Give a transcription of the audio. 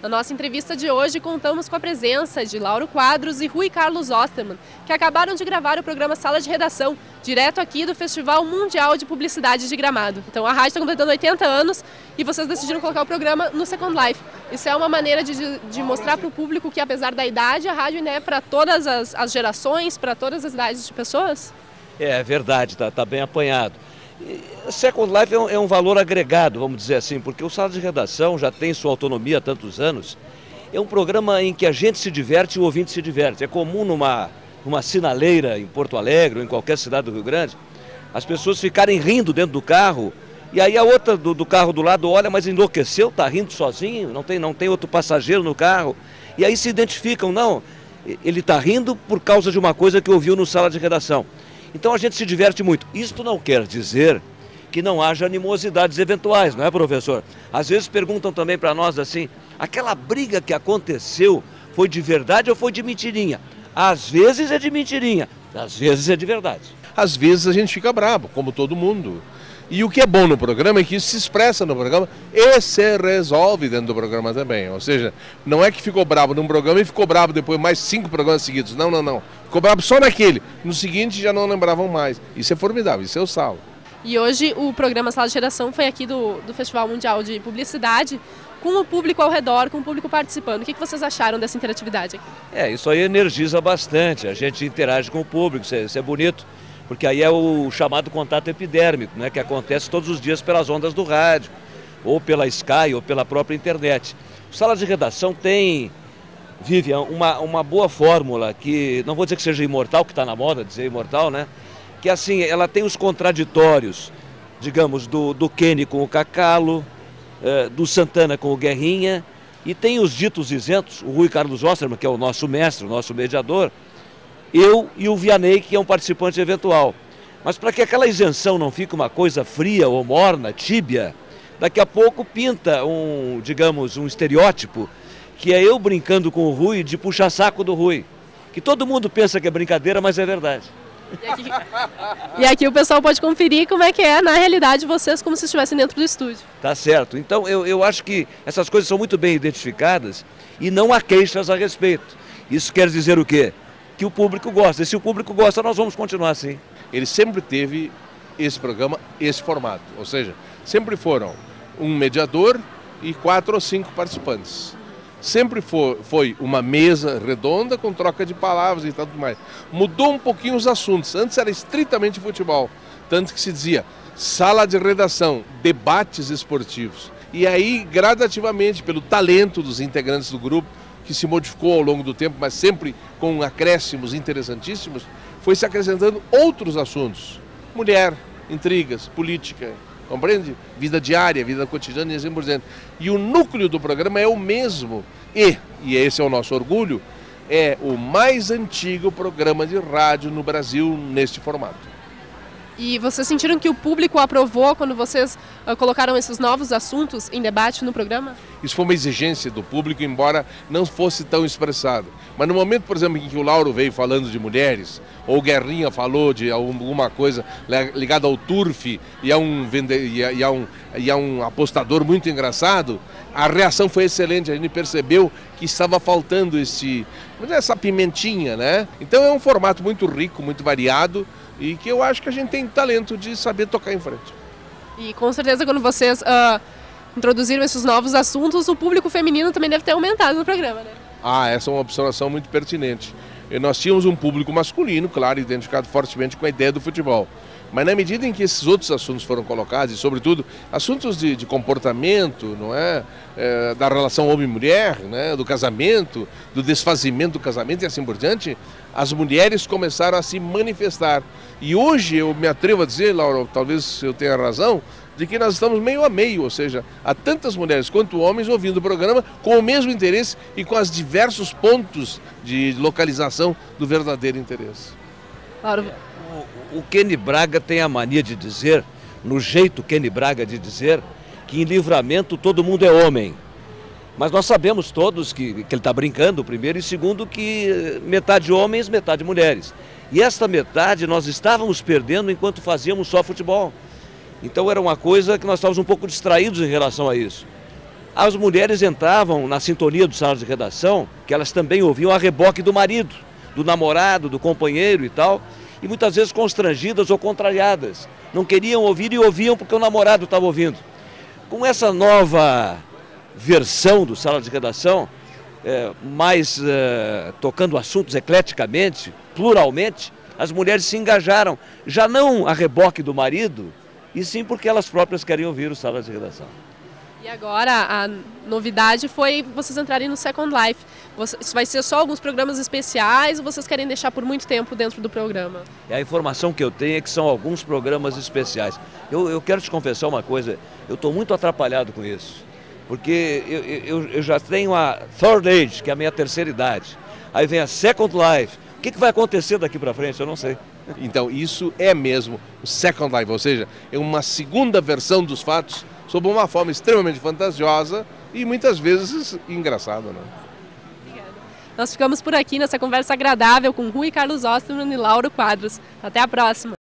Na nossa entrevista de hoje, contamos com a presença de Lauro Quadros e Rui Carlos Osterman, que acabaram de gravar o programa Sala de Redação, direto aqui do Festival Mundial de Publicidade de Gramado. Então a rádio está completando 80 anos e vocês decidiram colocar o programa no Second Life. Isso é uma maneira de mostrar para o público que, apesar da idade, a rádio é para todas as gerações, para todas as idades de pessoas? É verdade, tá bem apanhado. Second Life é um valor agregado, vamos dizer assim, porque o Sala de Redação já tem sua autonomia há tantos anos. É um programa em que a gente se diverte e o ouvinte se diverte. É comum numa sinaleira em Porto Alegre ou em qualquer cidade do Rio Grande, as pessoas ficarem rindo dentro do carro e aí a outra do carro do lado olha, mas enlouqueceu, está rindo sozinho, não tem outro passageiro no carro. E aí se identificam, não, ele está rindo por causa de uma coisa que ouviu no Sala de Redação. Então a gente se diverte muito. Isto não quer dizer que não haja animosidades eventuais, não é, professor? Às vezes perguntam também para nós assim, aquela briga que aconteceu foi de verdade ou foi de mentirinha? Às vezes é de mentirinha, às vezes é de verdade. Às vezes a gente fica bravo, como todo mundo. E o que é bom no programa é que isso se expressa no programa e se resolve dentro do programa também. Ou seja, não é que ficou bravo num programa e ficou bravo depois mais 5 programas seguidos. Não. Ficou bravo só naquele. No seguinte já não lembravam mais. Isso é formidável, isso é o sal. E hoje o programa Sala de Redação foi aqui do Festival Mundial de Publicidade, com o público ao redor, com o público participando. O que vocês acharam dessa interatividade aqui? Isso aí energiza bastante, a gente interage com o público, isso é bonito. Porque aí é o chamado contato epidérmico, né, que acontece todos os dias pelas ondas do rádio, ou pela Sky, ou pela própria internet. O Sala de Redação tem, Vivian, uma boa fórmula, que não vou dizer que seja imortal, que está na moda dizer imortal, né? Que assim, ela tem os contraditórios, digamos, do Kenny com o Cacalo, do Santana com o Guerrinha, e tem os ditos isentos, o Rui Carlos Osterman, que é o nosso mestre, o nosso mediador, eu e o Vianney, que é um participante eventual. Mas para que aquela isenção não fique uma coisa fria ou morna, tíbia, daqui a pouco pinta um estereótipo, que é eu brincando com o Rui de puxar saco do Rui. Que todo mundo pensa que é brincadeira, mas é verdade. E aqui o pessoal pode conferir como é que é, na realidade, vocês como se estivessem dentro do estúdio. Tá certo. Então eu acho que essas coisas são muito bem identificadas e não há queixas a respeito. Isso quer dizer o quê? Que o público gosta. E se o público gosta, nós vamos continuar assim. Ele sempre teve esse programa, esse formato. Ou seja, sempre foram um mediador e 4 ou 5 participantes. Sempre foi uma mesa redonda com troca de palavras e tudo mais. Mudou um pouquinho os assuntos. Antes era estritamente futebol. Tanto que se dizia sala de redação, debates esportivos. E aí, gradativamente, pelo talento dos integrantes do grupo, que se modificou ao longo do tempo, mas sempre com acréscimos interessantíssimos, foi se acrescentando outros assuntos. Mulher, intrigas, política, compreende? Vida diária, vida cotidiana e assim por diante. E o núcleo do programa é o mesmo. E esse é o nosso orgulho, é o mais antigo programa de rádio no Brasil neste formato. E vocês sentiram que o público aprovou quando vocês colocaram esses novos assuntos em debate no programa? Isso foi uma exigência do público, embora não fosse tão expressado. Mas no momento, por exemplo, em que o Lauro veio falando de mulheres, ou o Guerrinha falou de alguma coisa ligada ao turf e a um apostador muito engraçado, a reação foi excelente. A gente percebeu que estava faltando essa pimentinha, né? Então é um formato muito rico, muito variado, e que eu acho que a gente tem talento de saber tocar em frente. E com certeza quando vocês introduziram esses novos assuntos, o público feminino também deve ter aumentado no programa, né? Essa é uma observação muito pertinente. Nós tínhamos um público masculino, claro, identificado fortemente com a ideia do futebol. Mas na medida em que esses outros assuntos foram colocados, e sobretudo assuntos de comportamento, não é? Da relação homem-mulher, né? Do casamento, do desfazimento do casamento e assim por diante, as mulheres começaram a se manifestar. E hoje eu me atrevo a dizer, Laura, talvez eu tenha razão, de que nós estamos meio a meio, ou seja, há tantas mulheres quanto homens ouvindo o programa com o mesmo interesse e com os diversos pontos de localização do verdadeiro interesse. Claro. O Kenny Braga tem a mania de dizer, no jeito Kenny Braga de dizer, que em Livramento todo mundo é homem. Mas nós sabemos todos que ele está brincando, primeiro, e segundo, que metade homens, metade mulheres. E esta metade nós estávamos perdendo enquanto fazíamos só futebol. Então era uma coisa que nós estávamos um pouco distraídos em relação a isso. As mulheres entravam na sintonia do sala de redação, que elas também ouviam a reboque do marido, do namorado, do companheiro e tal, e muitas vezes constrangidas ou contrariadas. Não queriam ouvir e ouviam porque o namorado estava ouvindo. Com essa nova versão do sala de redação, tocando assuntos ecleticamente, pluralmente, as mulheres se engajaram, já não a reboque do marido, e sim porque elas próprias querem ouvir o sala de redação. E agora a novidade foi vocês entrarem no Second Life. Isso vai ser só alguns programas especiais ou vocês querem deixar por muito tempo dentro do programa? A informação que eu tenho é que são alguns programas especiais. Eu quero te confessar uma coisa, eu estou muito atrapalhado com isso. Porque eu já tenho a Third Age, que é a minha terceira idade. Aí vem a Second Life. O que vai acontecer daqui para frente? Eu não sei. Então isso é mesmo o Second Life, ou seja, é uma segunda versão dos fatos sob uma forma extremamente fantasiosa e muitas vezes engraçada, né? Obrigada. Nós ficamos por aqui nessa conversa agradável com Rui Carlos Osterman e Lauro Quadros. Até a próxima!